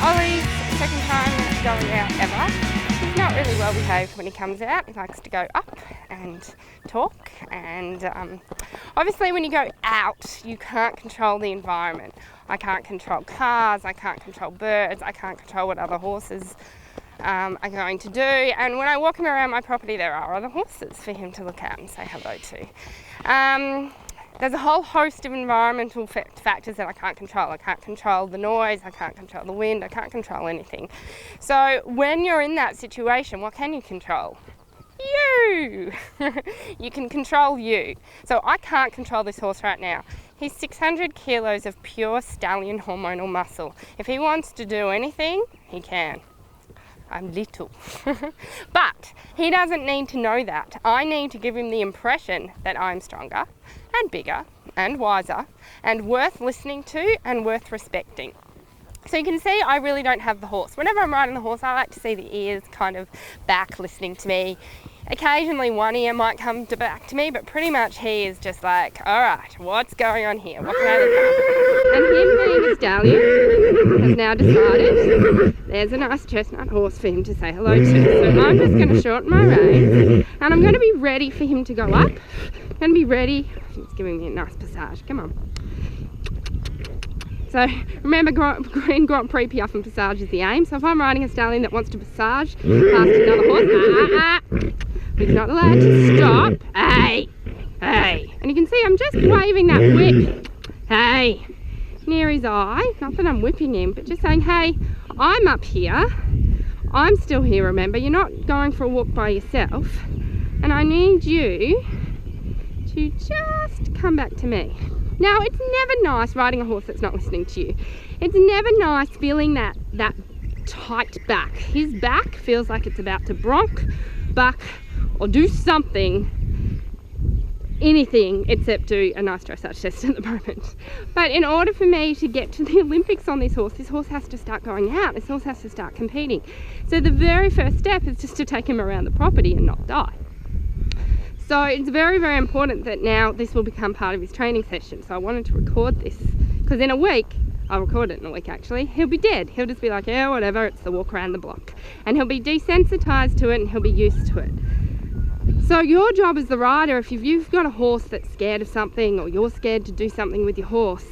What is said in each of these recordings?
Ollie's second time going out ever. He's not really well behaved when he comes out. He likes to go up and talk, and obviously when you go out you can't control the environment. I can't control cars, I can't control birds, I can't control what other horses are going to do, and when I walk him around my property there are other horses for him to look at and say hello to. There's a whole host of environmental factors that I can't control. I can't control the noise, I can't control the wind, I can't control anything. So when you're in that situation, what can you control? You! You can control you. So I can't control this horse right now. He's 600 kilos of pure stallion hormonal muscle. If he wants to do anything, he can. I'm little. But he doesn't need to know that. I need to give him the impression that I'm stronger and bigger and wiser and worth listening to and worth respecting. So you can see I really don't have the horse. Whenever I'm riding the horse, I like to see the ears kind of back listening to me. Occasionally one ear might come back to me, but pretty much he is just like, all right, what's going on here? What can I look at? And him being a stallion has now decided there's a nice chestnut horse for him to say hello to. So I'm just going to shorten my reins and I'm going to be ready for him to go up. I'm going to be ready. He's giving me a nice passage. Come on. So remember, Green Grand Prix piaffe and passage is the aim. So if I'm riding a stallion that wants to passage past another horse, he's not allowed to stop. Hey, hey. And you can see I'm just waving that whip, hey, near his eye. Not that I'm whipping him, but just saying, hey, I'm up here. I'm still here, remember. You're not going for a walk by yourself. And I need you to just come back to me. Now, it's never nice riding a horse that's not listening to you. It's never nice feeling that tight back. His back feels like it's about to bronc, buck, or do something, anything except do a nice dressage test at the moment. But in order for me to get to the Olympics on this horse has to start going out. This horse has to start competing. So the very first step is just to take him around the property and not die. So it's very, very important that now this will become part of his training session. So I wanted to record this because in a week, I'll record it in a week actually, he'll be dead. He'll just be like, yeah, whatever, it's the walk around the block. And he'll be desensitized to it and he'll be used to it. So your job as the rider, if you've got a horse that's scared of something or you're scared to do something with your horse,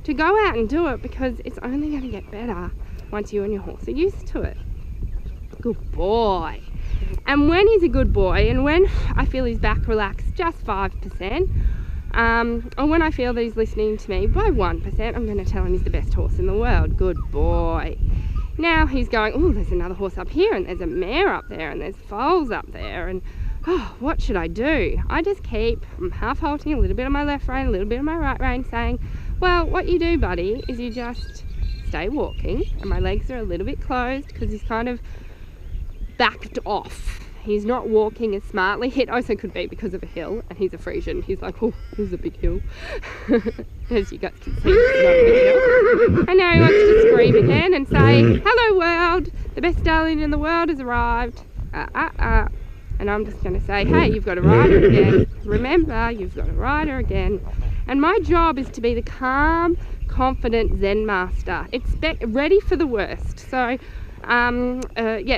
to go out and do it because it's only going to get better once you and your horse are used to it. Good boy. And when he's a good boy, and when I feel his back relax just 5%, or when I feel that he's listening to me by 1%, I'm going to tell him he's the best horse in the world. Good boy. Now he's going, oh, there's another horse up here, and there's a mare up there, and there's foals up there, and oh, what should I do? I just I'm half halting, a little bit on my left rein, a little bit on my right rein, saying, well, what you do, buddy, is you just stay walking, and my legs are a little bit closed because he's kind of backed off. He's not walking as smartly. It also could be because of a hill, and he's a Frisian. He's like, oh, here's a big hill. As you guys can see, it's not a big hill. And now he wants to scream again and say, hello world, the best stallion in the world has arrived. And I'm just going to say, hey, you've got a rider again. Remember, you've got a rider again. And my job is to be the calm, confident Zen master. Ready for the worst. So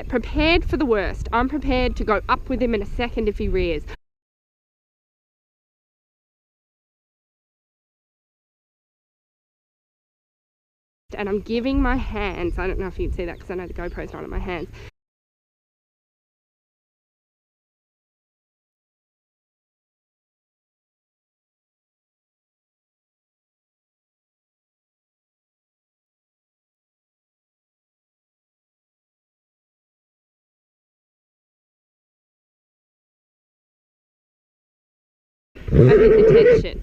prepared for the worst. I'm prepared to go up with him in a second if he rears. And I'm giving my hands, I don't know if you can see that because I know the GoPro's not on my hands. I hit the tension.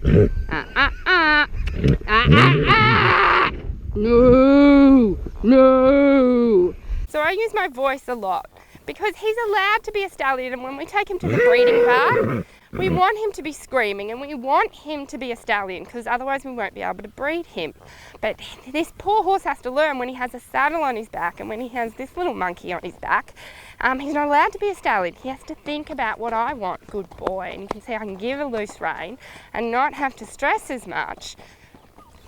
No. So I use my voice a lot because he's allowed to be a stallion, and when we take him to the breeding part, we want him to be screaming and we want him to be a stallion because otherwise we won't be able to breed him. But this poor horse has to learn when he has a saddle on his back and when he has this little monkey on his back, he's not allowed to be a stallion. He has to think about what I want. Good boy. And you can see I can give a loose rein and not have to stress as much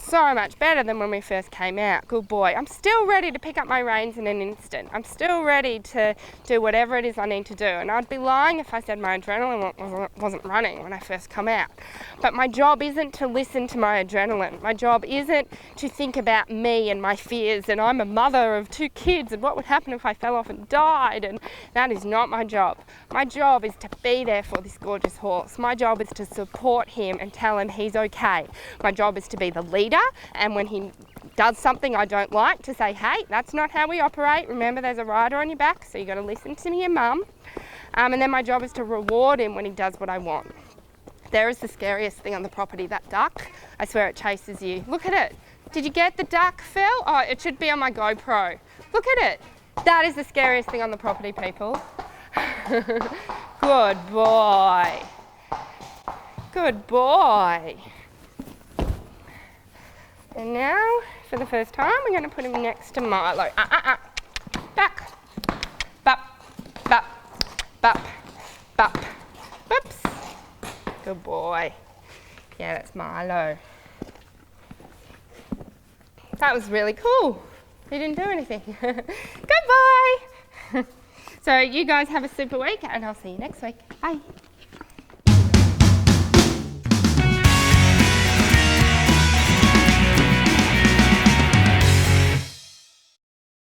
So much better than when we first came out. Good boy. I'm still ready to pick up my reins in an instant. I'm still ready to do whatever it is I need to do. And I'd be lying if I said my adrenaline wasn't running when I first come out. But my job isn't to listen to my adrenaline. My job isn't to think about me and my fears, and I'm a mother of 2 kids and what would happen if I fell off and died, and that is not my job. My job is to be there for this gorgeous horse. My job is to support him and tell him he's okay. My job is to be the leader, and when he does something I don't like, to say, hey, that's not how we operate. Remember, there's a rider on your back, so you got to listen to your mum. And then my job is to reward him when he does what I want. There is the scariest thing on the property, that duck. I swear it chases you. Look at it. Did you get the duck, Phil? Oh, it should be on my GoPro. Look at it. That is the scariest thing on the property, people. Good boy. Good boy. And now, for the first time, we're going to put him next to Milo. Back. Bop. Bop. Bop. Bop. Whoops. Good boy. Yeah, that's Milo. That was really cool. He didn't do anything. Goodbye. So you guys have a super week, and I'll see you next week. Bye.